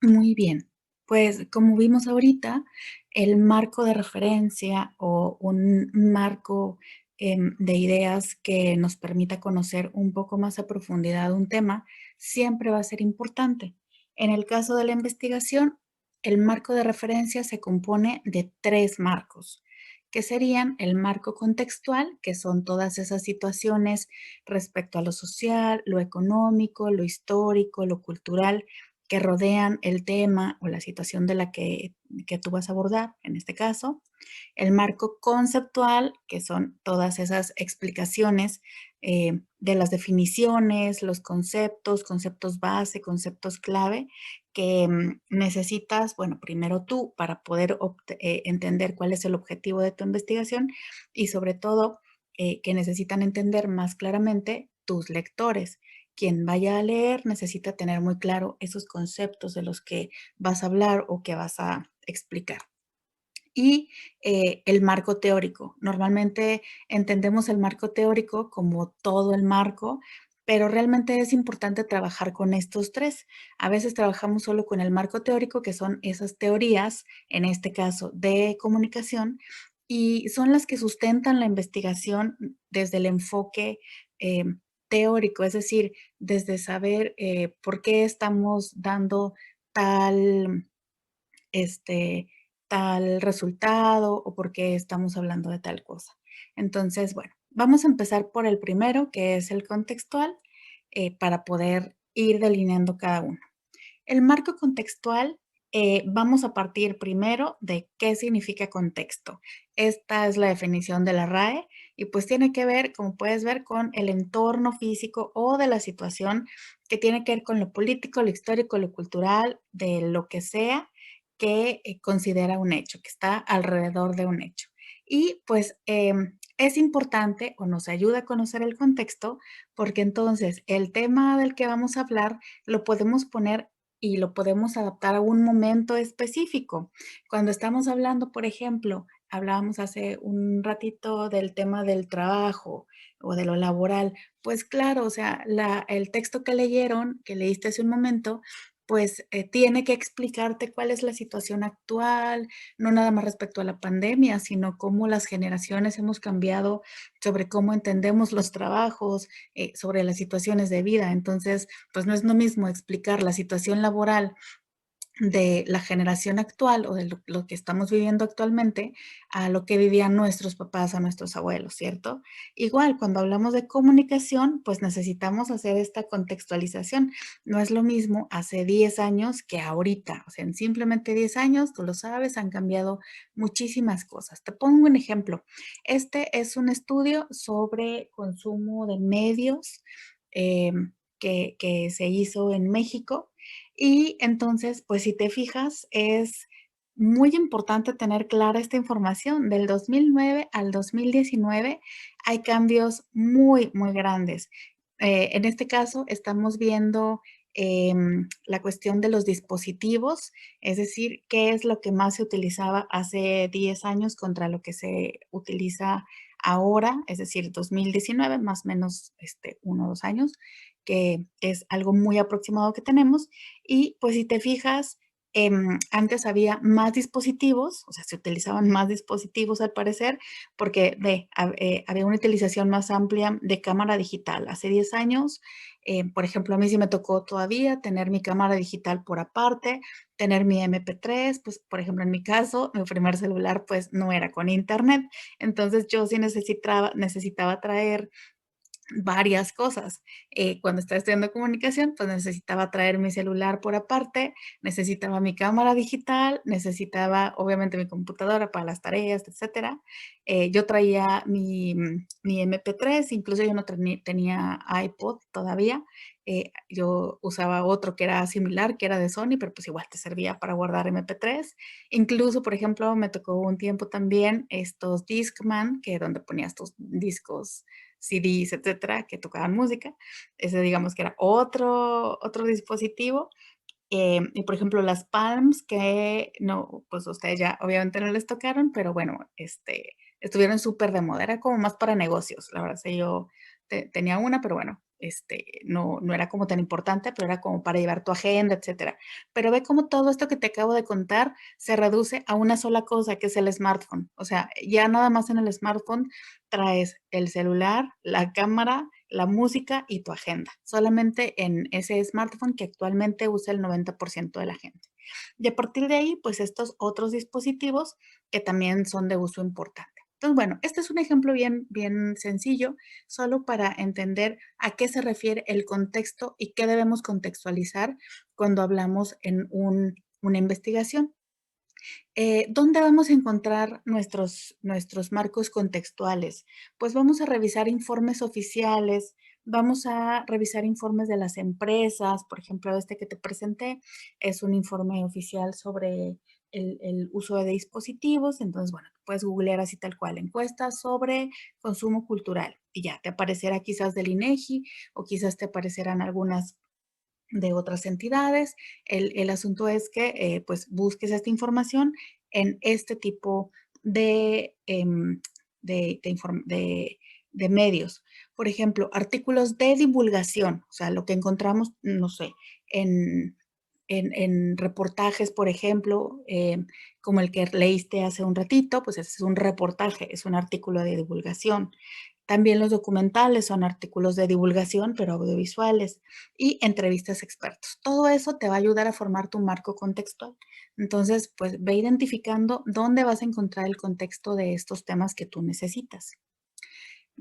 Muy bien. Pues, como vimos ahorita, el marco de referencia o un marco, de ideas que nos permita conocer un poco más a profundidad un tema, siempre va a ser importante. En el caso de la investigación, el marco de referencia se compone de 3 marcos, que serían el marco contextual, que son todas esas situaciones respecto a lo social, lo económico, lo histórico, lo cultural, que rodean el tema o la situación de la que tú vas a abordar, en este caso. El marco conceptual, que son todas esas explicaciones de las definiciones, los conceptos, conceptos base, conceptos clave, que necesitas, bueno, primero tú para poder entender cuál es el objetivo de tu investigación y sobre todo que necesitan entender más claramente tus lectores. Quien vaya a leer necesita tener muy claro esos conceptos de los que vas a hablar o que vas a explicar. Y el marco teórico. Normalmente entendemos el marco teórico como todo el marco, pero realmente es importante trabajar con estos tres. A veces trabajamos solo con el marco teórico, que son esas teorías, en este caso de comunicación, y son las que sustentan la investigación desde el enfoque eh, teórico, es decir, desde saber por qué estamos dando tal este, tal resultado o por qué estamos hablando de tal cosa. Entonces, bueno, vamos a empezar por el primero, que es el contextual, para poder ir delineando cada uno. El marco contextual, vamos a partir primero de qué significa contexto. Esta es la definición de la RAE y pues tiene que ver, como puedes ver, con el entorno físico o de la situación que tiene que ver con lo político, lo histórico, lo cultural, de lo que sea que considera un hecho, que está alrededor de un hecho. Y pues es importante o nos ayuda a conocer el contexto porque entonces el tema del que vamos a hablar lo podemos poner y lo podemos adaptar a un momento específico. Cuando estamos hablando, por ejemplo, hablábamos hace un ratito del tema del trabajo o de lo laboral, pues claro, o sea, el texto que leyeron, que leíste hace un momento, pues tiene que explicarte cuál es la situación actual, no nada más respecto a la pandemia, sino cómo las generaciones hemos cambiado sobre cómo entendemos los trabajos, sobre las situaciones de vida. Entonces, pues no es lo mismo explicar la situación laboral de la generación actual o de lo que estamos viviendo actualmente a lo que vivían nuestros papás, a nuestros abuelos, ¿cierto? Igual, cuando hablamos de comunicación, pues necesitamos hacer esta contextualización. No es lo mismo hace 10 años que ahorita. O sea, en simplemente 10 años, tú lo sabes, han cambiado muchísimas cosas. Te pongo un ejemplo. Este es un estudio sobre consumo de medios eh, que se hizo en México y entonces, pues si te fijas, es muy importante tener clara esta información. Del 2009 al 2019 hay cambios muy, muy grandes. En este caso, estamos viendo la cuestión de los dispositivos, es decir, qué es lo que más se utilizaba hace 10 años contra lo que se utiliza ahora, es decir, 2019, más o menos 1 o 2 años, que es algo muy aproximado que tenemos. Y pues si te fijas, antes había más dispositivos, o sea, se utilizaban más dispositivos al parecer, porque había una utilización más amplia de cámara digital. Hace 10 años, por ejemplo, a mí sí me tocó todavía tener mi cámara digital por aparte, tener mi MP3, pues por ejemplo, en mi caso, mi primer celular pues no era con internet, entonces yo sí necesitaba traer varias cosas. Cuando estaba estudiando comunicación, pues necesitaba traer mi celular por aparte, necesitaba mi cámara digital, necesitaba obviamente mi computadora para las tareas, etcétera. Yo traía mi MP3, incluso yo no tenía iPod todavía. Yo usaba otro que era similar, que era de Sony, pero pues igual te servía para guardar MP3. Incluso, por ejemplo, me tocó un tiempo también estos Discman, que donde ponías tus discos CDs, etcétera, que tocaban música. Ese digamos que era otro dispositivo. Y por ejemplo, las Palms, que no, pues ustedes ya obviamente no les tocaron, pero bueno, estuvieron súper de moda. Era como más para negocios, la verdad. Sé, yo tenía una, pero bueno, no era como tan importante, pero era como para llevar tu agenda, etcétera. Pero ve cómo todo esto que te acabo de contar se reduce a una sola cosa, que es el smartphone. O sea, ya nada más en el smartphone traes el celular, la cámara, la música y tu agenda. Solamente en ese smartphone que actualmente usa el 90% de la gente. Y a partir de ahí, pues estos otros dispositivos que también son de uso importante. Entonces, bueno, este es un ejemplo bien sencillo, solo para entender a qué se refiere el contexto y qué debemos contextualizar cuando hablamos en una investigación. ¿Dónde vamos a encontrar nuestros marcos contextuales? Pues vamos a revisar informes oficiales, vamos a revisar informes de las empresas, por ejemplo, este que te presenté es un informe oficial sobre el uso de dispositivos, entonces, bueno, puedes googlear así tal cual, encuestas sobre consumo cultural y ya, te aparecerá quizás del INEGI o quizás te aparecerán algunas de otras entidades. El asunto es que pues busques esta información en este tipo de, de medios. Por ejemplo, artículos de divulgación, o sea, lo que encontramos, no sé, en, en reportajes, por ejemplo, como el que leíste hace un ratito, pues ese es un reportaje, es un artículo de divulgación. También los documentales son artículos de divulgación, pero audiovisuales y entrevistas a expertos. Todo eso te va a ayudar a formar tu marco contextual. Entonces, pues ve identificando dónde vas a encontrar el contexto de estos temas que tú necesitas.